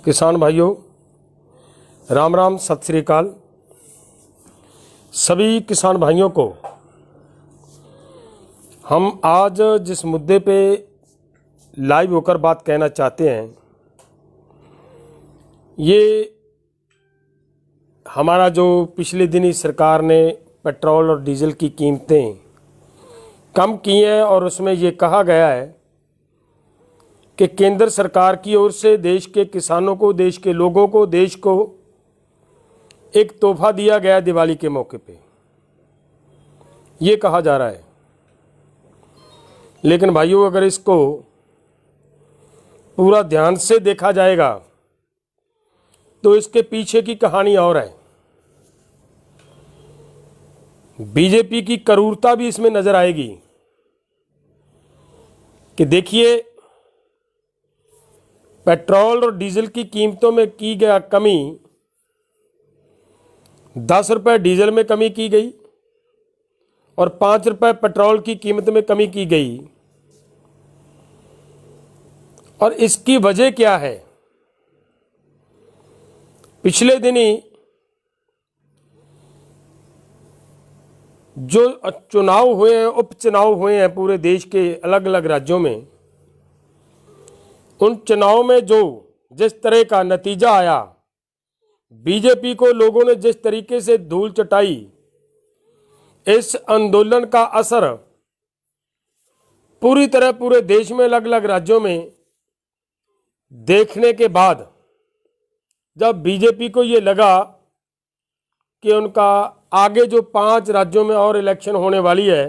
किसान भाइयों, राम राम, सत श्री अकाल। सभी किसान भाइयों को हम आज जिस मुद्दे पे लाइव होकर बात कहना चाहते हैं, ये हमारा जो पिछले दिन ही सरकार ने पेट्रोल और डीजल की कीमतें कम की हैं और उसमें ये कहा गया है कि केंद्र सरकार की ओर से देश के किसानों को, देश के लोगों को, देश को एक तोहफा दिया गया दिवाली के मौके पे, ये कहा जा रहा है। लेकिन भाइयों, अगर इसको पूरा ध्यान से देखा जाएगा तो इसके पीछे की कहानी और है। बीजेपी की क्रूरता भी इसमें नजर आएगी कि देखिए, पेट्रोल और डीजल की कीमतों में की गया कमी, 10 रुपये डीजल में कमी की गई और 5 रुपये पेट्रोल की कीमत में कमी की गई। और इसकी वजह क्या है? पिछले दिनी जो चुनाव हुए हैं, उपचुनाव हुए हैं पूरे देश के अलग अलग राज्यों में, उन चुनाव में जो जिस तरह का नतीजा आया, बीजेपी को लोगों ने जिस तरीके से धूल चटाई, इस आंदोलन का असर पूरी तरह पूरे देश में अलग अलग राज्यों में देखने के बाद जब बीजेपी को ये लगा कि उनका आगे जो 5 राज्यों में और इलेक्शन होने वाली है,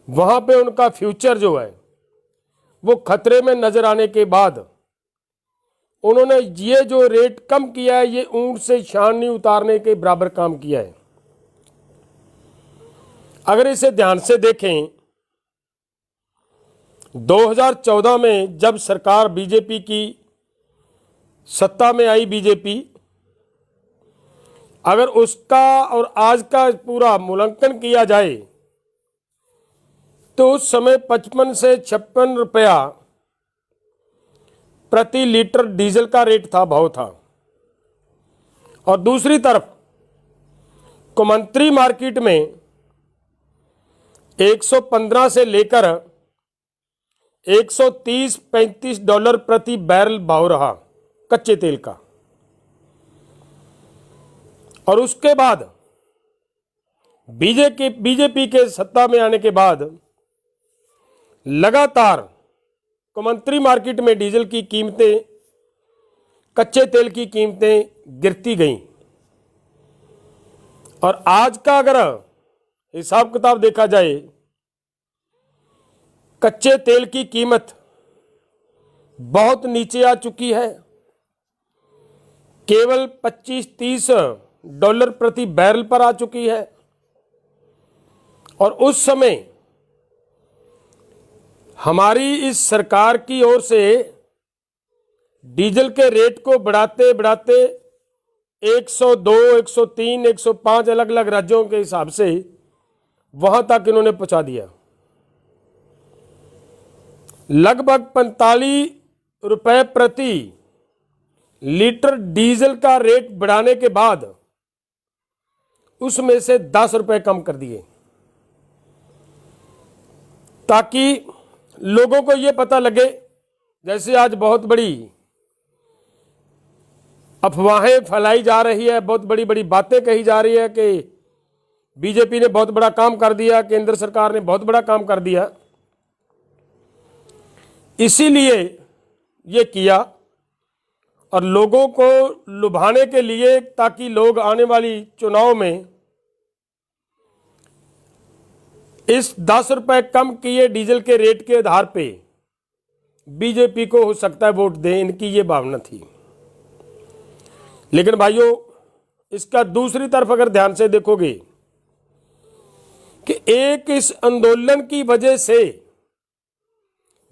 वहां पे उनका फ्यूचर जो है वो खतरे में नजर आने के बाद उन्होंने ये जो रेट कम किया है, ये ऊंट से छाननी उतारने के बराबर काम किया है। अगर इसे ध्यान से देखें, 2014 में जब सरकार बीजेपी की सत्ता में आई, बीजेपी, अगर उसका और आज का पूरा मूल्यांकन किया जाए तो उस समय 55 से 56 रुपया प्रति लीटर डीजल का रेट था, भाव था। और दूसरी तरफ कौमांतरी मार्केट में 115 से लेकर 130-35 डॉलर प्रति बैरल भाव रहा कच्चे तेल का। और उसके बाद बीजेपी के सत्ता में आने के बाद लगातार कौमांतरी मार्केट में डीजल की कीमतें, कच्चे तेल की कीमतें गिरती गईं। और आज का अगर हिसाब किताब देखा जाए, कच्चे तेल की कीमत बहुत नीचे आ चुकी है, केवल 25-30 डॉलर प्रति बैरल पर आ चुकी है। और उस समय हमारी इस सरकार की ओर से डीजल के रेट को बढ़ाते बढ़ाते 102, 103, 105 अलग अलग राज्यों के हिसाब से वहां तक इन्होंने पहुंचा दिया। लगभग 45 रुपए प्रति लीटर डीजल का रेट बढ़ाने के बाद उसमें से 10 रुपए कम कर दिए, ताकि लोगों को यह पता लगे, जैसे आज बहुत बड़ी अफवाहें फैलाई जा रही है, बहुत बड़ी बड़ी बातें कही जा रही है कि बीजेपी ने बहुत बड़ा काम कर दिया, केंद्र सरकार ने बहुत बड़ा काम कर दिया। इसीलिए ये किया और लोगों को लुभाने के लिए, ताकि लोग आने वाली चुनाव में इस 10 रुपए कम किए डीजल के रेट के आधार पे बीजेपी को हो सकता है वोट दें, इनकी ये भावना थी। लेकिन भाइयों, इसका दूसरी तरफ अगर ध्यान से देखोगे कि एक इस आंदोलन की वजह से,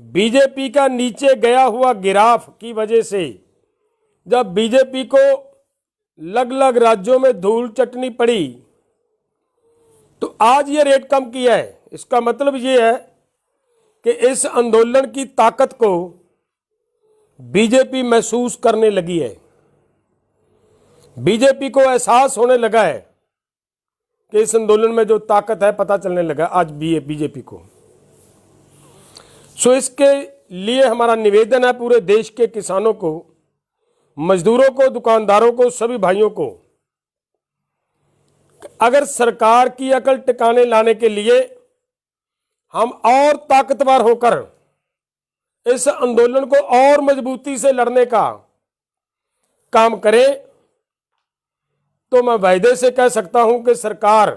बीजेपी का नीचे गया हुआ गिराफ की वजह से, जब बीजेपी को अलग अलग राज्यों में धूल चटनी पड़ी तो आज ये रेट कम किया है। इसका मतलब ये है कि इस आंदोलन की ताकत को बीजेपी महसूस करने लगी है, बीजेपी को एहसास होने लगा है कि इस आंदोलन में जो ताकत है पता चलने लगा आज बीजेपी को। सो इसके लिए हमारा निवेदन है पूरे देश के किसानों को, मजदूरों को, दुकानदारों को, सभी भाइयों को, अगर सरकार की अकल टिकाने लाने के लिए हम और ताकतवर होकर इस आंदोलन को और मजबूती से लड़ने का काम करें, तो मैं वायदे से कह सकता हूं कि सरकार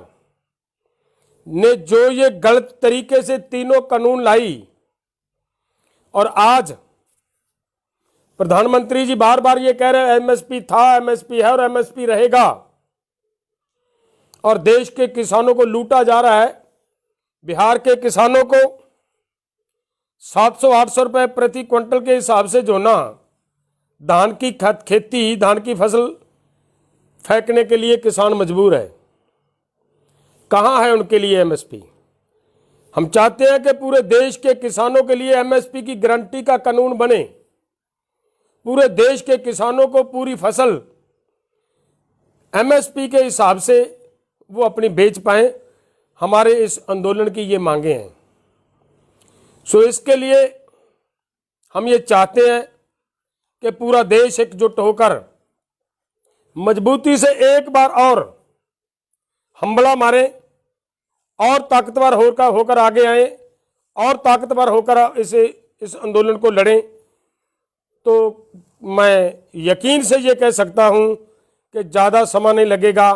ने जो ये गलत तरीके से तीनों कानून लाई और आज प्रधानमंत्री जी बार बार ये कह रहे हैं एमएसपी था, एमएसपी है और एमएसपी रहेगा, और देश के किसानों को लूटा जा रहा है। बिहार के किसानों को 700-800 रुपए प्रति क्विंटल के हिसाब से जो ना धान की खेती, धान की फसल फेंकने के लिए किसान मजबूर है। कहां है उनके लिए एमएसपी? हम चाहते हैं कि पूरे देश के किसानों के लिए एमएसपी की गारंटी का कानून बने, पूरे देश के किसानों को पूरी फसल एमएसपी के हिसाब से वो अपनी बेच पाएं। हमारे इस आंदोलन की ये मांगे हैं। सो इसके लिए हम ये चाहते हैं कि पूरा देश एकजुट होकर मजबूती से एक बार और हमला मारे और ताकतवर होकर आगे आए और ताकतवर होकर इस आंदोलन को लड़ें। तो मैं यकीन से ये कह सकता हूं कि ज़्यादा समय नहीं लगेगा।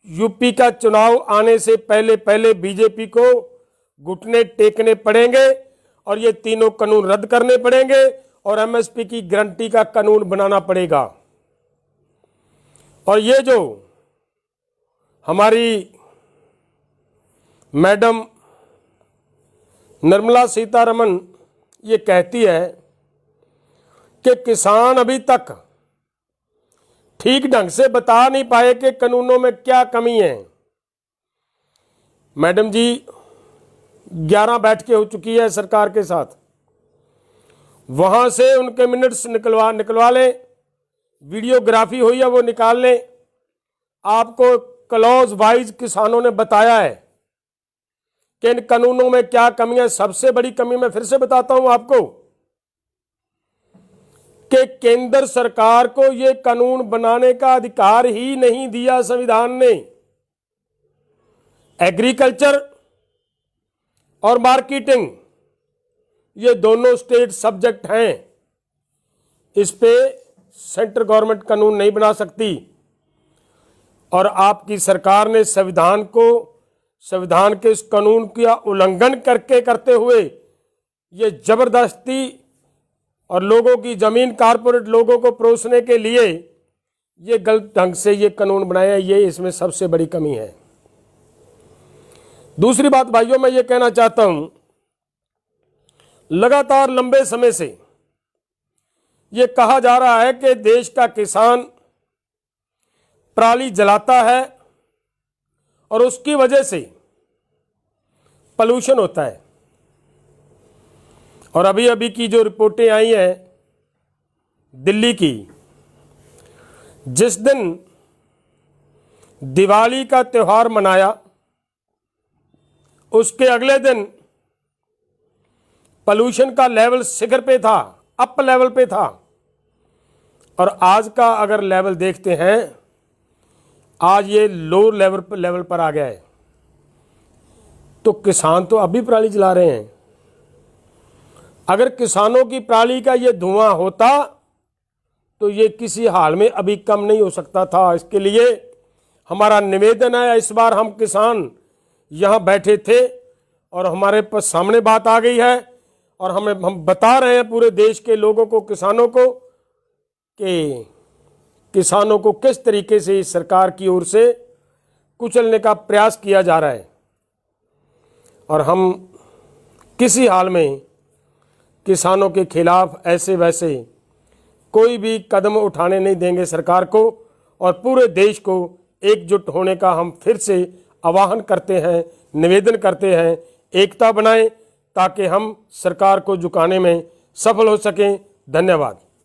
यूपी का चुनाव आने से पहले पहले बीजेपी को घुटने टेकने पड़ेंगे और ये तीनों कानून रद्द करने पड़ेंगे और एमएसपी की गारंटी का कानून बनाना पड़ेगा। और ये जो हमारी मैडम निर्मला सीतारमण ये कहती है कि किसान अभी तक ठीक ढंग से बता नहीं पाए कि कानूनों में क्या कमी है। मैडम जी 11 बैठकें हो चुकी है सरकार के साथ, वहां से उनके मिनट्स निकलवा लें, वीडियोग्राफी हुई है वो निकाल लें। आपको क्लॉज वाइज किसानों ने बताया है कि इन कानूनों में क्या कमी है। सबसे बड़ी कमी मैं फिर से बताता हूं आपको कि केंद्र सरकार को यह कानून बनाने का अधिकार ही नहीं दिया संविधान ने। एग्रीकल्चर और मार्केटिंग ये दोनों स्टेट सब्जेक्ट हैं, इस पे सेंट्रल गवर्नमेंट कानून नहीं बना सकती। और आपकी सरकार ने संविधान के इस कानून का उल्लंघन करते हुए ये जबरदस्ती और लोगों की जमीन कारपोरेट लोगों को परोसने के लिए ये गलत ढंग से ये कानून बनाया, ये इसमें सबसे बड़ी कमी है। दूसरी बात भाइयों मैं ये कहना चाहता हूं, लगातार लंबे समय से ये कहा जा रहा है कि देश का किसान पराली जलाता है और उसकी वजह से पॉल्यूशन होता है। और अभी अभी की जो रिपोर्टें आई हैं दिल्ली की, जिस दिन दिवाली का त्यौहार मनाया उसके अगले दिन पॉल्यूशन का लेवल शिखर पे था, अप लेवल पे था। और आज का अगर लेवल देखते हैं, आज ये लो लेवल पर आ गया है। तो किसान तो अभी पराली जला रहे हैं। अगर किसानों की पराली का ये धुआं होता तो ये किसी हाल में अभी कम नहीं हो सकता था। इसके लिए हमारा निवेदन है, इस बार हम किसान यहाँ बैठे थे और हमारे पास सामने बात आ गई है और हम बता रहे हैं पूरे देश के लोगों को, किसानों को, कि किसानों को किस तरीके से इस सरकार की ओर से कुचलने का प्रयास किया जा रहा है। और हम किसी हाल में किसानों के खिलाफ ऐसे वैसे कोई भी कदम उठाने नहीं देंगे सरकार को। और पूरे देश को एकजुट होने का हम फिर से आह्वान करते हैं, निवेदन करते हैं, एकता बनाएं ताकि हम सरकार को झुकाने में सफल हो सकें। धन्यवाद।